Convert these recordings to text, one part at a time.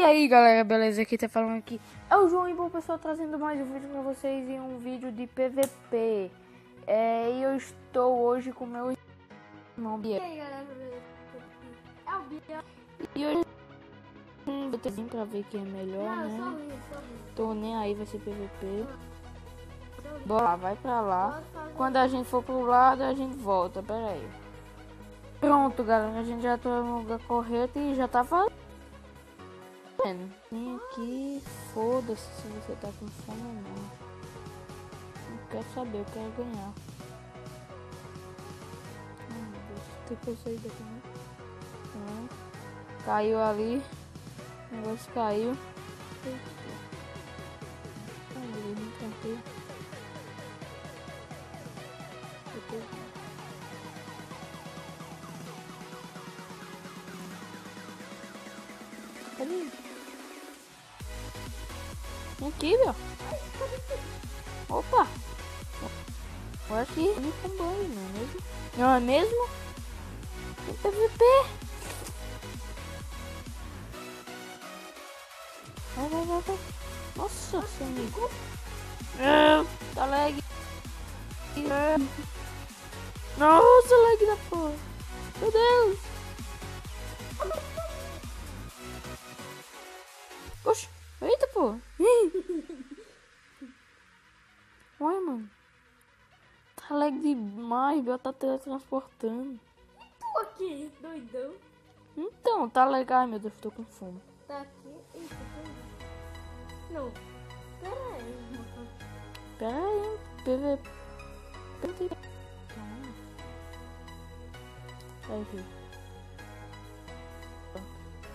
E aí galera, beleza? Aqui tá falando aqui é o João e bom pessoal, trazendo mais um vídeo pra vocês em um vídeo de PVP. E eu estou hoje com meu irmão Biel. E aí galera, beleza? É o Biel. E hoje um VTzinho pra ver quem é melhor, Não, né? só rir. Tô nem aí, vai ser PVP. Bora lá, vai pra lá. Quando a gente for pro lado, a gente volta. Pera aí. Pronto, galera, a gente já tá no lugar correto e já tá fazendo. Vem aqui, foda-se se você tá com fome ou não. Não quero saber, eu quero ganhar. Ai meu Deus, tem que eu sair daqui, né? Caiu ali. O negócio caiu. Ai meu Deus, não tranquilo. Cadê? Vem aqui, meu. Opa! Eu acho que me com banho, não é mesmo? Não é mesmo? Tem PVP! Vai. Nossa, seu amigo. Tá lag. Nossa, lag da porra. Meu Deus. Oxe, eita, pô. Ué, mano. Tá lag demais, Biel tá teletransportando. Tu aqui, doidão. Então, tá legal, meu Deus, tô com fome. Tá aqui. Eita, tá. Não. Pera aí, mano. Pera aí, PVP. Vai ver.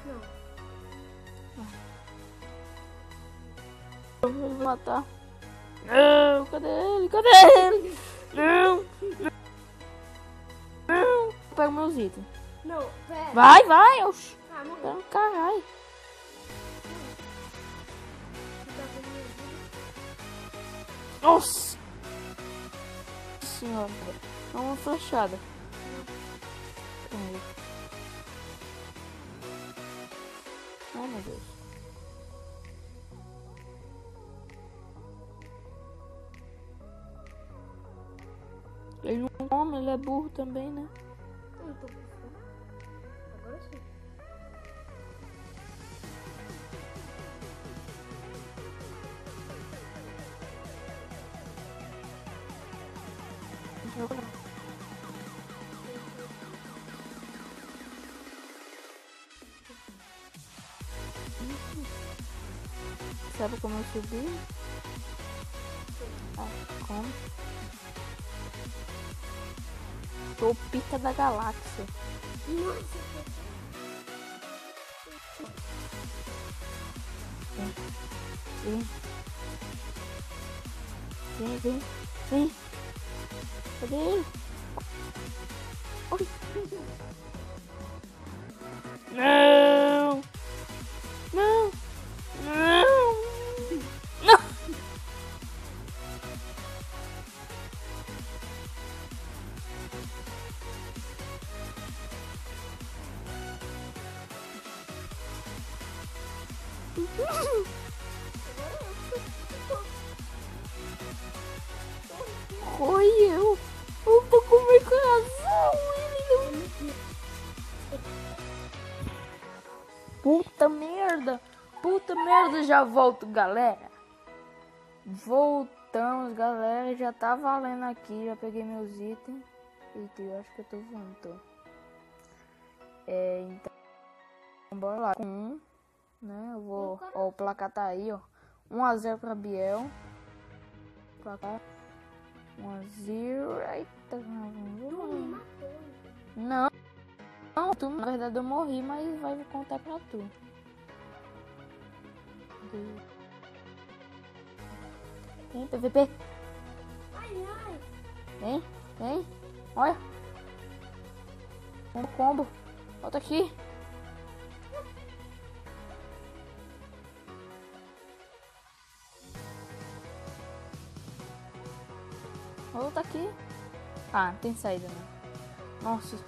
Não. Eu vou matar. Não, cadê ele? Cadê ele? Não. Pega meus itens. Não, pera. Vai, oxi. Ah, morreu. Pera, caralho. Nossa senhora. É uma flechada. Ai, meu Deus. Ele não come, ele é burro também, né? Eu tô com fome. Agora sim. Sabe como eu subi? Como? Sou o pica da galáxia. Nossa, Vem. Cadê ele? Oi. Não. Oi, eu tô com meu coração, ele não... Puta merda, já volto, galera. Voltamos, galera, já tá valendo aqui, já peguei meus itens. Eita, eu acho que eu tô voando, tô. Então, bora lá, com 1, né, eu vou, ó, o placar tá aí, ó, 1-0 pra Biel. Placar 1-0, eita, não, tu, na verdade eu morri, mas vai contar pra tu. Vem, PVP. ai. Vem. Olha. Combo. Volta aqui. Volta aqui. Ah, tem saída, né? Nossa.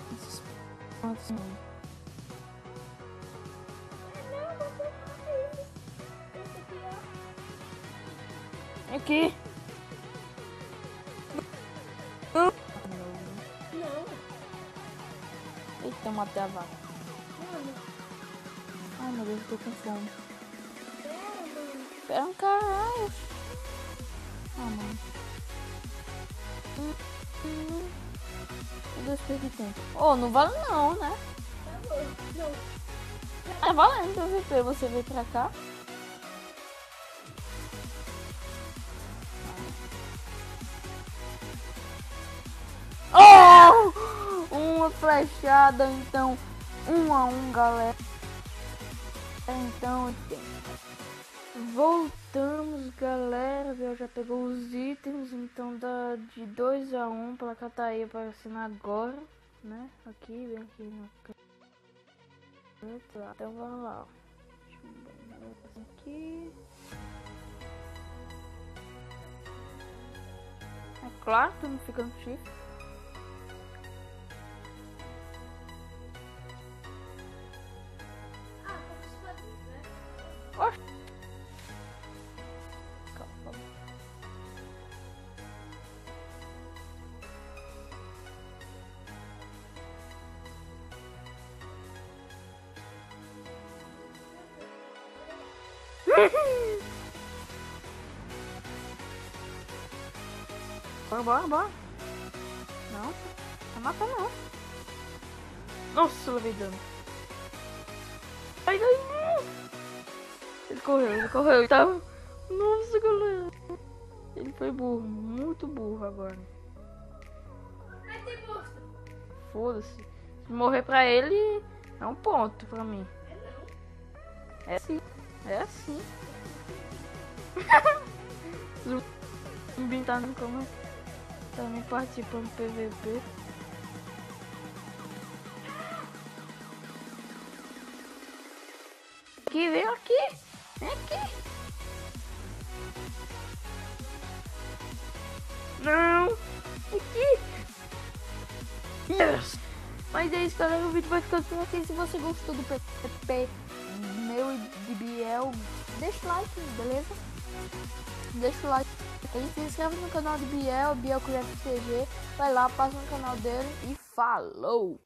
aqui. Não. Eita, eu matei a vaca. Mano. Ai, meu Deus, eu tô com fome. Pera, mano. Pera um caralho. Ah, mano. Meu Deus, perdi tempo. Oh, não vale não, né? Tá bom. Não. Tá valendo PVP, você veio pra cá. Oh! Uma flechada, então 1 a 1, galera. Então voltamos, galera. Eu já pegou os itens, então dá de 2 a 1 pra cá, tá aí aparecendo agora, né? Aqui, bem aqui no canto. Então vamos lá. Deixa eu ver aqui. É claro que não fica no chifre. Oxe. Calma. Bora. Não, tá matando não. Nossa, eu levei dano. Ai. Ele correu. Ele tava... Nossa, galera. Ele foi burro, muito burro agora. Vai ter monstro. Foda-se. Se morrer pra ele, é um ponto pra mim. É não. É assim. É assim. Zumbi tá no como também participando do PVP. Aqui, vem aqui. Vem aqui. Não. Aqui. Yes. Mas é isso, galera. O vídeo vai ficando por aqui. Se você gostou do PVP meu e de Biel, deixa o like, beleza? Deixa o like aí, se inscreve no canal de Biel CG, vai lá, passa no canal dele e falou!